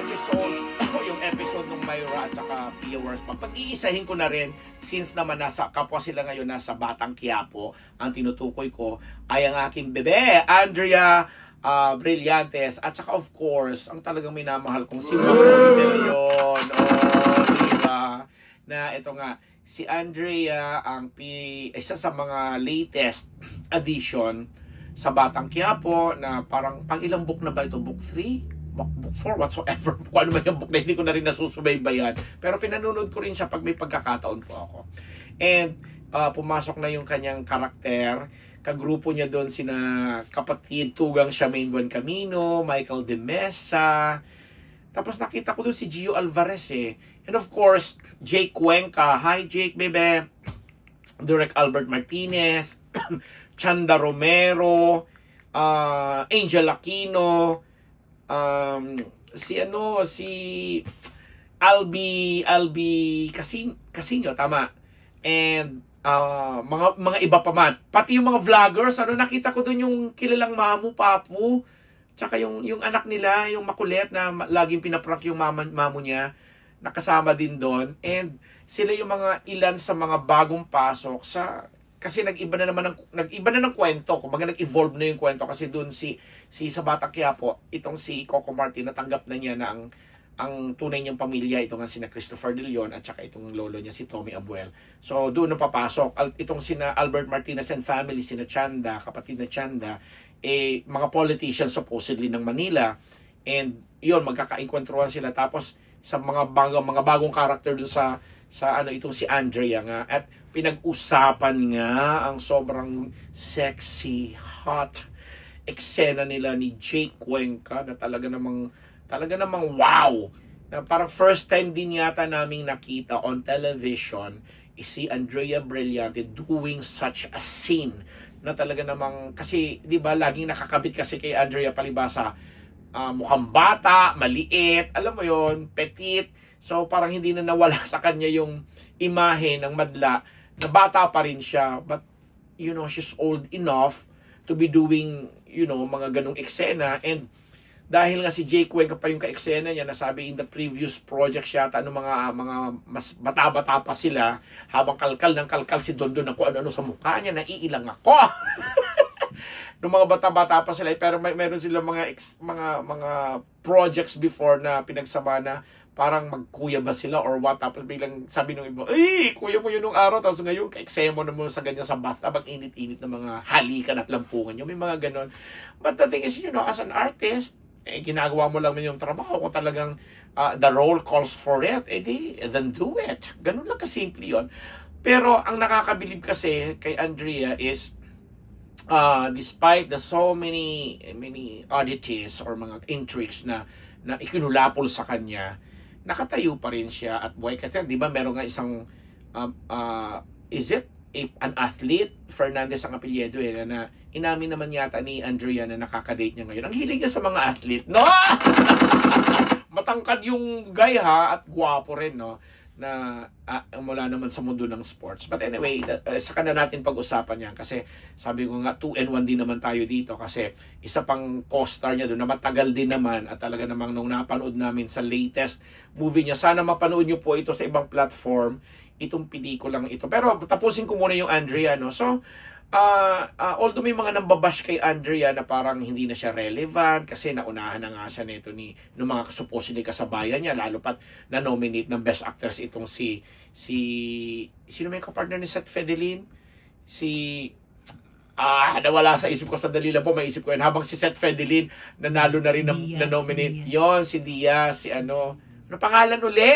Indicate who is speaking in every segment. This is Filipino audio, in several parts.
Speaker 1: episode, yung episode ng Myra at saka Pia Wars, pag-iisahin ko na rin, since naman nasa kapwa sila ngayon, nasa Batang Quiapo, ang tinutukoy ko ay ang aking bebe, Andrea Brillantes, at saka of course, ang talagang minamahal kong si Macoy de Leon. Diba? Na ito nga, si Andrea ang isa sa mga latest addition sa Batang Quiapo na parang pang ilang book na ba ito? Book 3? Book 4? Whatsoever. Kung ano man yung book na hindi ko na rin nasusubaybayan. Pero pinanonood ko rin siya pag may pagkakataon po ako. And pumasok na yung kanyang karakter. Kagrupo niya doon sina kapatid Tugang Charmaine Buencamino, Michael De Mesa. Tapos nakita ko doon si Gio Alvarez eh. And of course, Jake Cuenca. Hi Jake, bebe. Direk Albert Martinez. Chanda Romero. Angel Aquino. Si Albi Casino, tama. And mga iba pa man. Pati yung mga vloggers, nakita ko doon yung kilalang Mamu Papu, tsaka yung anak nila, yung makulit na laging pinaprank yung mamu niya, nakasama din doon. And sila yung mga ilan sa mga bagong pasok kasi nag-iba na ng kwento. Kumbaga nag-evolve na yung kwento kasi doon si sa Batang Quiapo, itong si Coco Martin, natanggap na niya na ang tunay niyang pamilya, itong sina Christopher De Leon at saka itong lolo niya si Tommy Abuel. So doon na papasok. Itong sina Albert Martinez and family, sina Chanda, kapatid na Chanda, mga politicians supposedly ng Manila. And yun, magkakaengkwentruhan sila. Tapos sa mga bagong character doon sa itong si Andrea nga, at pinag-usapan nga ang sobrang sexy, hot eksena nila ni Jake Cuenca na talaga namang wow, na parang first time din yata naming nakita on television si Andrea Brillante doing such a scene na talaga namang, kasi di ba laging nakakabit kasi kay Andrea palibasa, mukhang bata, maliit, alam mo yon, petite. So parang hindi na nawala sa kanya yung imahe ng madla na bata pa rin siya, but she's old enough to be doing mga ganong eksena. And dahil nga si Jake Cuenca pa yung ka-eksena niya, nasabi in the previous project siya, mga mas bata-bata pa sila, habang kalkal si Dondon na kung ano sa mukha niya, naiilang ako. Nung mga bata-bata pa sila, pero meron sila mga projects before na pinagsama na parang magkuya ba sila or what, tapos biglang sabi nung iba, kuya mo yun nung araw, tapos ngayon ka-eksena mo naman sa ganyan sa bathtub, ang init-init na mga halikan at lampungan nyo, may mga ganon. But the thing is, as an artist, ginagawa mo lang yung trabaho kung talagang the role calls for it, then do it. Ganun lang kasimple yun. Pero ang nakakabilib kasi kay Andrea is, despite the so many oddities or mga intrigues na ikinulapol sa kanya, nakatayo pa rin siya at buhay. Kasi di ba meron nga isang an athlete, Fernandez ang apelyido na inamin naman yata ni Andrea na nakakadate niya ngayon. Ang hilig niya sa mga athlete, no? Matangkad yung guy at gwapo rin, no? Na mula naman sa mundo ng sports. But anyway, saka na natin pag-usapan yan kasi sabi ko nga 2-1 din naman tayo dito kasi isa pang co-star niya doon na matagal din naman at talaga namang nung napanood namin sa latest movie niya. Sana mapanood niyo po ito sa ibang platform, itong pelikulang ito. Pero tapusin ko muna yung Andrea, no? So, although may mga nambabash kay Andrea na parang hindi na siya relevant kasi naunahan na nga siya nito ng mga supposedly kasabayan niya, lalo pat na-nominate ng Best Actress itong sino may kapartner ni Seth Fedelin? Nawala sa isip ko, sandali lang po, maisip ko yun. Habang si Seth Fedelin nanalo na rin na-nominate yon, si Diaz, ano pangalan uli?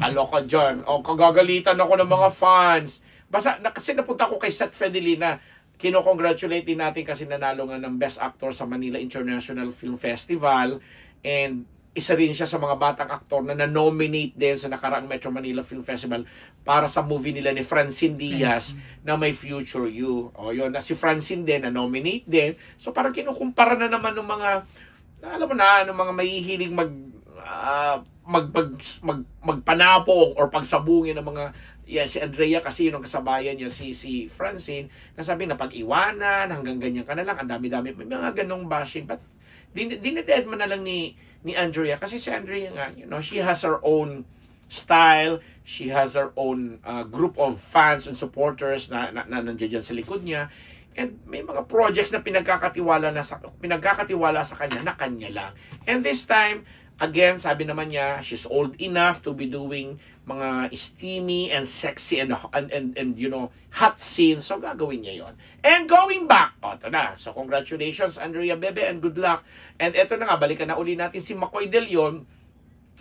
Speaker 1: Aloko dyan. Kagagalitan ako ng mga fans. Basta, kasi napunta ko kay Seth Fedelin na kino-congratulate din natin kasi nanalo nga ng Best Actor sa Manila International Film Festival, and isa rin siya sa mga batang aktor na na-nominate din sa nakaraang Metro Manila Film Festival para sa movie nila ni Francine Diaz na My Future You. Yun, na si Francine din na-nominate din. So parang kinukumpara na naman ng mga, alam mo na, ng mga mahihilig magpanapong or pagsabungin ng mga si Andrea kasi yun ang kasabayan niya, si Francine, nasabi na pag-iwanan, hanggang ganyan ka na lang, ang dami-dami, may mga ganong bashing. But dinededma na lang ni Andrea kasi si Andrea nga, she has her own style, she has her own group of fans and supporters na nandiyan sa likod niya. And may mga projects na pinagkakatiwala sa kanya na kanya lang. And this time, again, sabi naman niya, she's old enough to be doing mga steamy and sexy and hot scenes. So, gagawin niya yon. And going back, ito na. So, congratulations, Andrea Bebe, and good luck. And ito na nga, balikan na uli natin si McCoy De Leon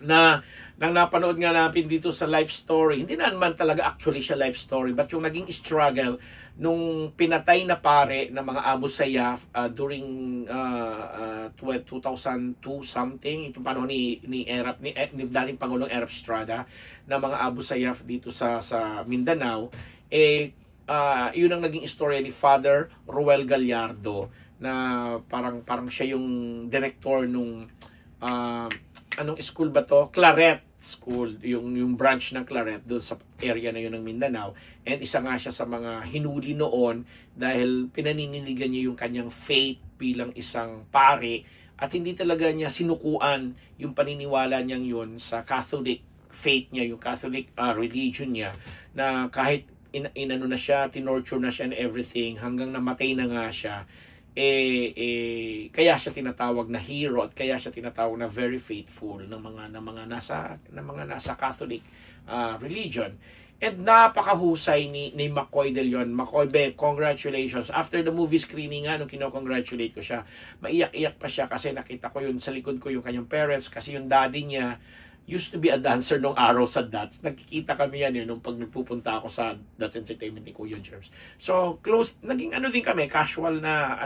Speaker 1: na nang napanood nga natin dito sa life story. Hindi naman talaga actually siya life story, but yung naging struggle nung pinatay na pare ng mga Abu Sayyaf during 2002 something, itong panahon ni dating Pangulong Erap Estrada na mga Abu Sayyaf dito sa Mindanao, yun ang naging istorya ni Father Ruel Gallardo na parang siya yung director nung anong school ba to? Claret School, yung branch ng Claret doon sa area na yun ng Mindanao. And isa nga siya sa mga hinuli noon dahil pinanininigan niya yung kanyang faith bilang isang pare at hindi talaga niya sinukuan yung paniniwala niyang yun sa Catholic faith niya, yung Catholic religion niya, na kahit inano na siya, tinorture na siya and everything, hanggang namatay na nga siya, kaya siya tinatawag na hero at kaya siya tinatawag na very faithful ng mga nasa Catholic religion. And napakahusay ni McCoy De Leon. McCoy Be, congratulations. After the movie screening nung kino-congratulate ko siya, maiyak-iyak pa siya kasi nakita ko yun sa likod ko yung kanyang parents kasi yung daddy niya used to be a dancer nung araw sa Dots. Nagkikita kami yan nung pag nagpupunta ako sa Dots Entertainment ni Kuya Germs. So, close, naging din kami, casual na,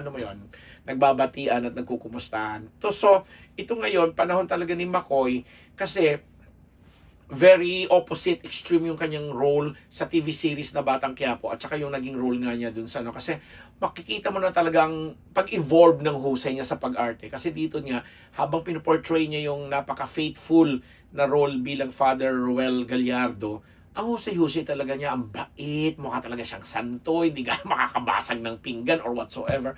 Speaker 1: nagbabatian at nagkukumustahan. So, ito ngayon, panahon talaga ni McCoy, kasi very opposite extreme yung kanyang role sa TV series na Batang Quiapo at saka yung naging role nga niya dun sa kasi makikita mo na talagang pag-evolve ng husay niya sa pag-arte kasi dito niya habang pinoportray niya yung napaka-faithful na role bilang Father Ruel Gallardo, ang husay-husay talaga niya, ang bait, mukha talaga siyang santo, hindi ka makakabasag ng pinggan or whatsoever.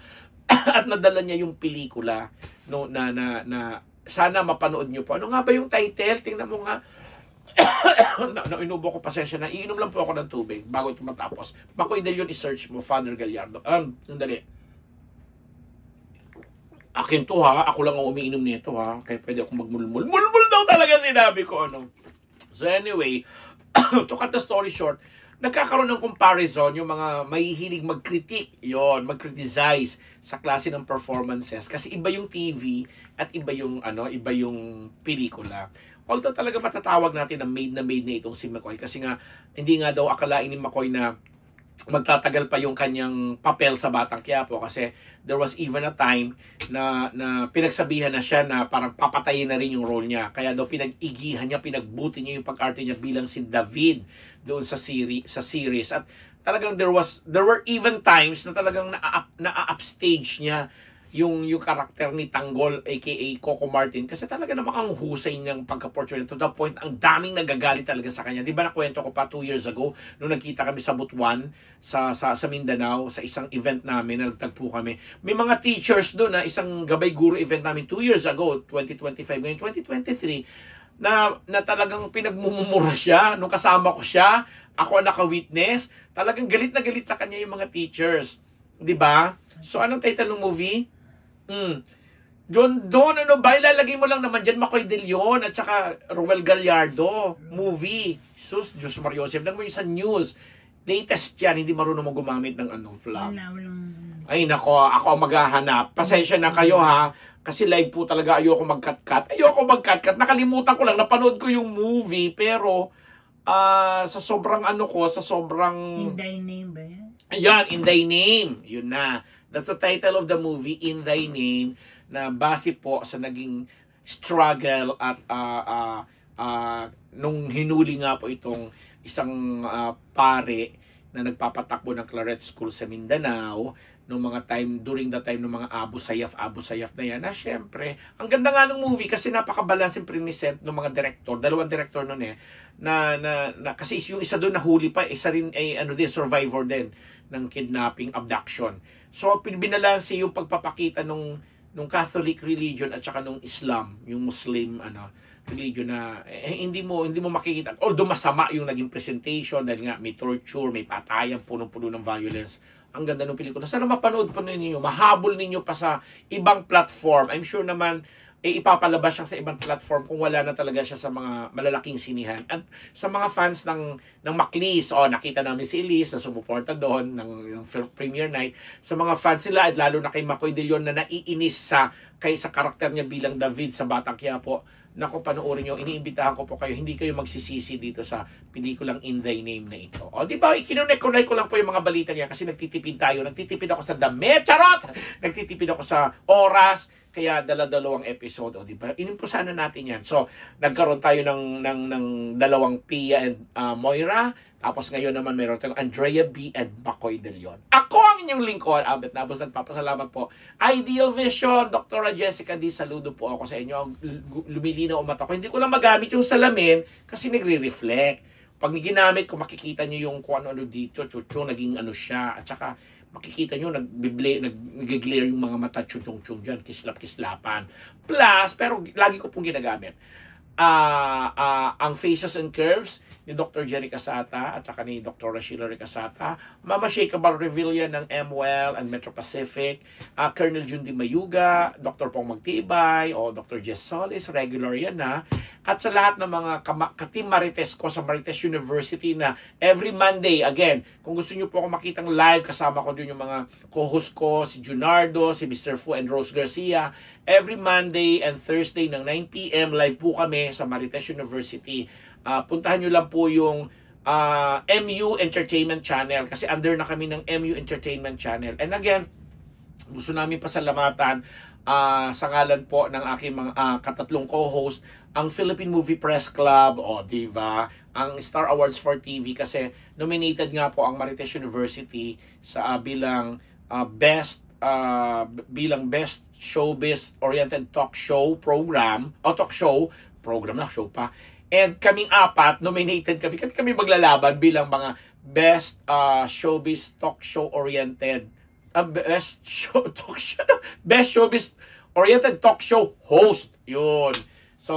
Speaker 1: At nadala niya yung pelikula na sana mapanood niyo po. Ano nga ba yung title? Tingnan mo nga. Inubo ko, pasensya na. Iinom lang po ako ng tubig bago ito matapos. McCoy De Leon, i-search mo, Father Gallardo. Sandali. Akin to ha. Ako lang ang umiinom nito ha. Kaya pwede akong magmulmul. Mulmul daw talaga sinabi ko. So anyway, to cut the story short, nagkakaroon ng comparison yung mga mahihilig mag-critique, mag-criticize sa klase ng performances kasi iba yung TV at iba yung pelikula. Although talaga matatawag natin na maid na itong si McCoy kasi nga hindi nga daw akalain ni McCoy na magtatagal pa yung kanyang papel sa Batang Quiapo kasi there was even a time na pinagsabihan na siya na parang papatayin na rin yung role niya. Kaya daw pinag-igihan niya, pinagbuti niya yung pag-arte niya bilang si David doon sa series. At talagang there were even times na talagang na-upstage niya yung karakter ni Tanggol aka Coco Martin kasi talaga namang ang husay niyang pagka-portray to the point ang daming nagagalit talaga sa kanya. Di ba nakwento ko pa 2 years ago nung nagkita kami sa Butuan sa Mindanao sa isang event namin, nagtagpo kami. May mga teachers doon na isang gabay guro event namin 2 years ago, 2025, ngayon 2023 na talagang pinagmumura siya nung kasama ko siya, ako ang naka-witness, talagang galit na galit sa kanya yung mga teachers. Di ba? So anong title ng movie? Doon, ilalagay mo lang naman dyan, McCoy De Leon at saka Ruel Gallardo movie. Sus, Diyos Mariosep, lang mo yung sa news. Latest yan, hindi marunong mo gumamit ng flag. Ay nako, ako ang maghahanap. Pasensya na kayo ha, kasi live po talaga ayoko mag-cut-cut. Nakalimutan ko lang, napanood ko yung movie, pero sa sobrang
Speaker 2: In Thy Name ba yan?
Speaker 1: Ayan, In Thy Name. Yun na. That's the title of the movie, In Thy Name, na base po sa naging struggle at nung hinuli nga po itong isang pare na nagpapatakbo ng Claret School sa Mindanao during the time ng mga Abu Sayyaf na yan. Na syempre, ang ganda nga ng movie kasi napaka-balancing present ng mga director, dalawang director nun na kasi yung isa doon nahuli pa, isa rin ay survivor din ng kidnapping, abduction. So binalanse yung pagpapakita nung nung Catholic religion at saka nung Islam, yung Muslim religion na hindi mo makikita. Although masama yung naging presentation dahil nga may torture, may patayan, punong-puno ng violence. Ang ganda ng pelikula. Sana mapanood po ninyo, mahabol ninyo pa sa ibang platform. I'm sure naman ipapalabas siya sa ibang platform kung wala na talaga siya sa mga malalaking sinihan. At sa mga fans ng Maclis, nakita namin si Elise na sumuporta doon ng premiere night. Sa mga fans nila, at lalo na kay Makoy De Leon na naiinis sa karakter niya bilang David sa Batang Quiapo, naku, panoorin nyo, iniimbitahan ko po kayo, hindi kayo magsisisi dito sa pelikulang In Thy Name na ito. O, di ba, ikinunek-connect ko lang po yung mga balita niya kasi nagtitipid tayo. Nagtitipid ako sa damit, charot! Nagtitipid ako sa oras, kaya dala-dalawang episode. O, di ba? Inimpusanan natin yan. So, nagkaroon tayo ng dalawang Pia and Moira. Tapos ngayon naman meron tayong Andrea B. and Makoy De Leon. Ako ang inyong lingkod, Albert Nabos. Nagpapasalamat po. Ideal Vision, Dr. Jessica D. Saludo po ako sa inyo. Lumilinaw ang mata ko. Hindi ko lang magamit yung salamin kasi nagre-reflect. Pag ginamit ko, makikita nyo yung kung ano dito, chucho, naging ano siya. At saka, makikita nyo, nag-glare yung mga mata, chuchong-chung dyan, kislap-kislapan. Plus, pero lagi ko pong ginagamit. Ang Faces and Curves ni Dr. Jerry Casata at saka ni Dr. Sheila Ricasata, Mama Shakeable Revilla ng MWell and Metro Pacific, Colonel Jundi Mayuga, Dr. Pong Magtibay o Dr. Jess Solis, regular yan na. At sa lahat ng mga ka-Team Marites ko sa Marites University na every Monday, again, kung gusto nyo po ako makitang live, kasama ko din yung mga co-host ko, si Junardo, si Mr. Fu and Rose Garcia. Every Monday and Thursday ng 9 p.m. live po kami sa Marites University. Puntahan nyo lang po yung MU Entertainment Channel kasi under na kami ng MU Entertainment Channel. And again, gusto namin pasalamatan sa ngalan po ng aking mga katatlong co-host, ang Philippine Movie Press Club, diba? Ang Star Awards for TV kasi nominated nga po ang Marites University sa bilang best showbiz oriented talk show program o talk show program na show pa. And kaming apat nominated kami maglalaban bilang mga best showbiz talk show oriented best showbiz oriented talk show host. Yun. So,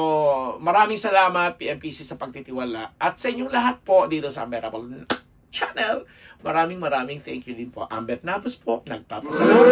Speaker 1: maraming salamat PMPC sa pagtitiwala at sa inyong lahat po dito sa Unbearable Channel. Maraming thank you din po. Ambet Nabos po, nagpapasalamat.